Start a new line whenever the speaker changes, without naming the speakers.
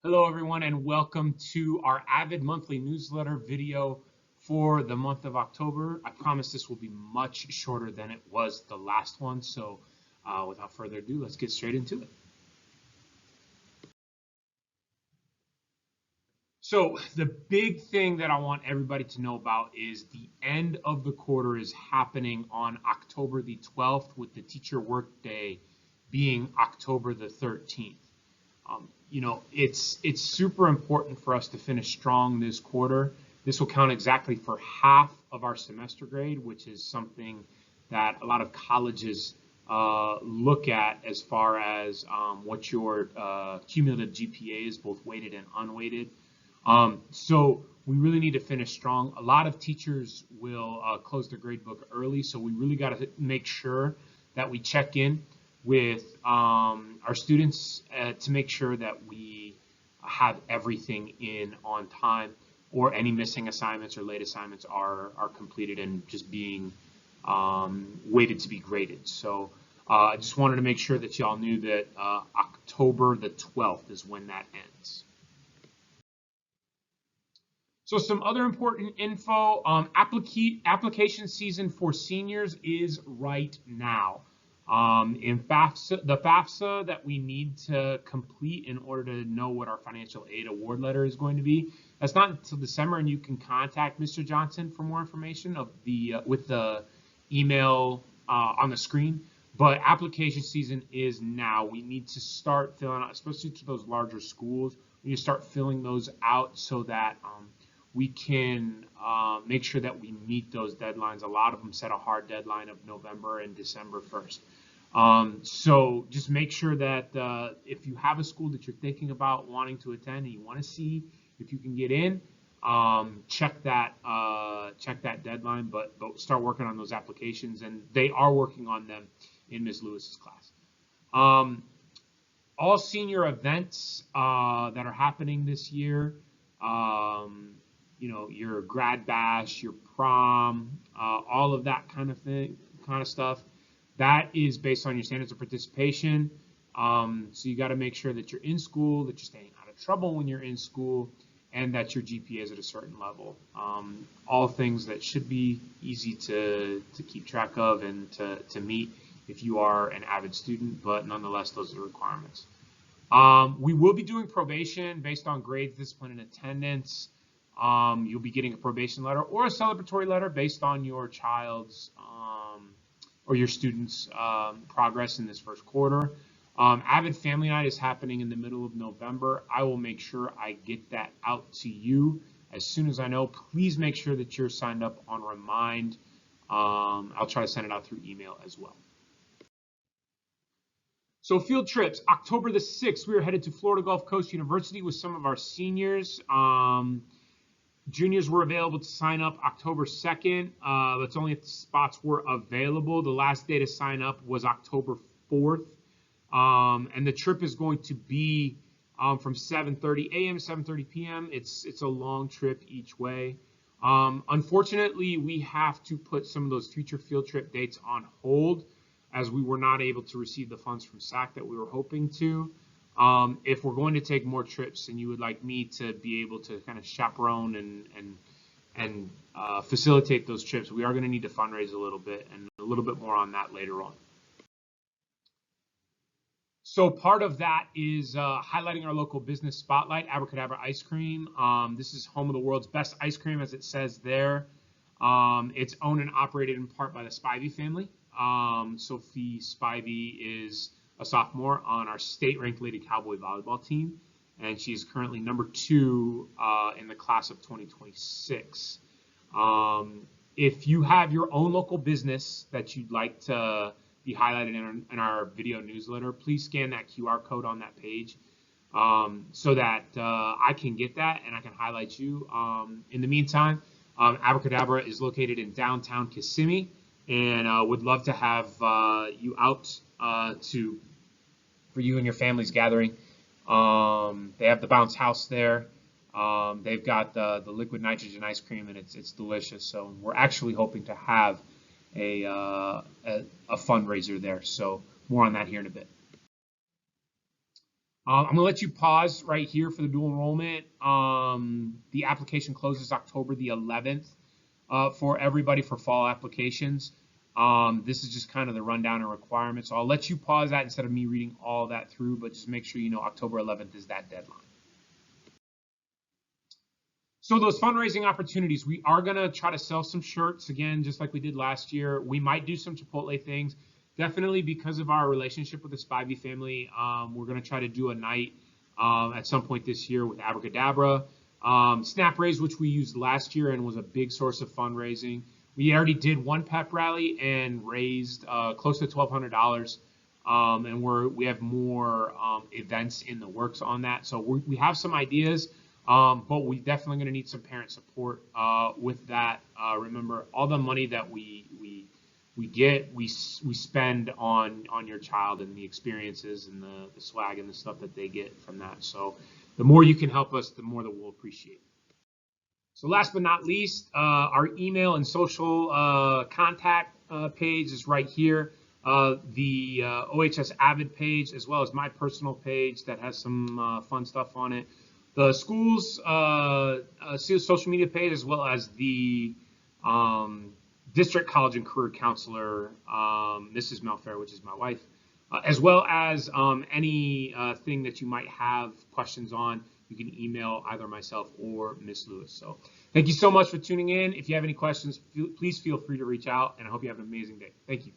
Hello, everyone, and welcome to our Avid monthly newsletter video for the month of October. I promise this will be much shorter than it was the last one, so without further ado, let's get straight into it. So the big thing that I want everybody to know about is the end of the quarter is happening on October the 12th, with the teacher workday being October the 13th. It's super important for us to finish strong this quarter. This will count exactly for half of our semester grade, which is something that a lot of colleges look at as far as what your cumulative GPA is, both weighted and unweighted. So we really need to finish strong. A lot of teachers will close their grade book early, so we really got to make sure that we check in with our students to make sure that we have everything in on time, or any missing assignments or late assignments are completed and just being weighted to be graded. So I just wanted to make sure that y'all knew that October the 12th is when that ends. So some other important info, application season for seniors is right now. In FAFSA, the FAFSA that we need to complete in order to know what our financial aid award letter is going to be, that's not until December, and you can contact Mr. Johnson for more information with the email on the screen. But application season is now. We need to start filling out, especially to those larger schools, we need to start filling those out so that we can make sure that we meet those deadlines. A lot of them set a hard deadline of November and December 1st. So just make sure that if you have a school that you're thinking about wanting to attend and you want to see if you can get in, check that deadline, but start working on those applications, and they are working on them in Ms. Lewis's class. All senior events that are happening this year, your grad bash, your prom, all of that kind of stuff, that is based on your standards of participation. So you got to make sure that you're in school, that you're staying out of trouble when you're in school, and that your GPA is at a certain level. All things that should be easy to keep track of and to meet if you are an avid student, but nonetheless, those are the requirements. We will be doing probation based on grades, discipline, and attendance. You'll be getting a probation letter or a celebratory letter based on your child's or your student's progress in this first quarter. Avid Family Night is happening in the middle of November. I will make sure I get that out to you as soon as I know. Please make sure that you're signed up on Remind. I'll try to send it out through email as well. So field trips, October the 6th, we are headed to Florida Gulf Coast University with some of our seniors. Juniors were available to sign up October 2nd. That's only if the spots were available. The last day to sign up was October 4th. And the trip is going to be from 7:30 a.m. to 7:30 p.m. It's a long trip each way. Unfortunately, we have to put some of those future field trip dates on hold, as we were not able to receive the funds from SAC that we were hoping to. If we're going to take more trips and you would like me to be able to kind of chaperone and facilitate those trips, we are going to need to fundraise a little bit, and a little bit more on that later on. So part of that is highlighting our local business spotlight, Abracadabra Ice Cream. This is home of the world's best ice cream, as it says there. It's owned and operated in part by the Spivey family. Sophie Spivey is a sophomore on our state-ranked Lady Cowboy volleyball team, and she's currently number 2 in the class of 2026. If you have your own local business that you'd like to be highlighted in our video newsletter, please scan that QR code on that page so that I can get that and I can highlight you. In the meantime, Abracadabra is located in downtown Kissimmee, and would love to have you out for you and your family's gathering. They have the bounce house there. They've got the liquid nitrogen ice cream, and it's delicious. So we're actually hoping to have a fundraiser there. So more on that here in a bit. I'm going to let you pause right here for the dual enrollment. The application closes October the 11th for everybody for fall applications. This is just kind of the rundown and requirements. So I'll let you pause that instead of me reading all that through, but just make sure you know October 11th is that deadline. So those fundraising opportunities, we are going to try to sell some shirts again, just like we did last year. We might do some Chipotle things. Definitely because of our relationship with the Spivey family, we're going to try to do a night at some point this year with Abracadabra. Snap Raise, which we used last year and was a big source of fundraising. We already did one pep rally and raised close to $1,200. And we have more events in the works on that. So we have some ideas, but we definitely going to need some parent support with that. Remember, all the money that we get, we spend on your child and the experiences and the swag and the stuff that they get from that. So the more you can help us, the more that we'll appreciate. So last but not least, our email and social contact page is right here. The OHS Avid page, as well as my personal page that has some fun stuff on it. The school's social media page, as well as the District College and Career Counselor, Mrs. Melfair, which is my wife, as well as any thing that you might have questions on. You can email either myself or Miss Lewis. So thank you so much for tuning in. If you have any questions, please feel free to reach out, and I hope you have an amazing day. Thank you.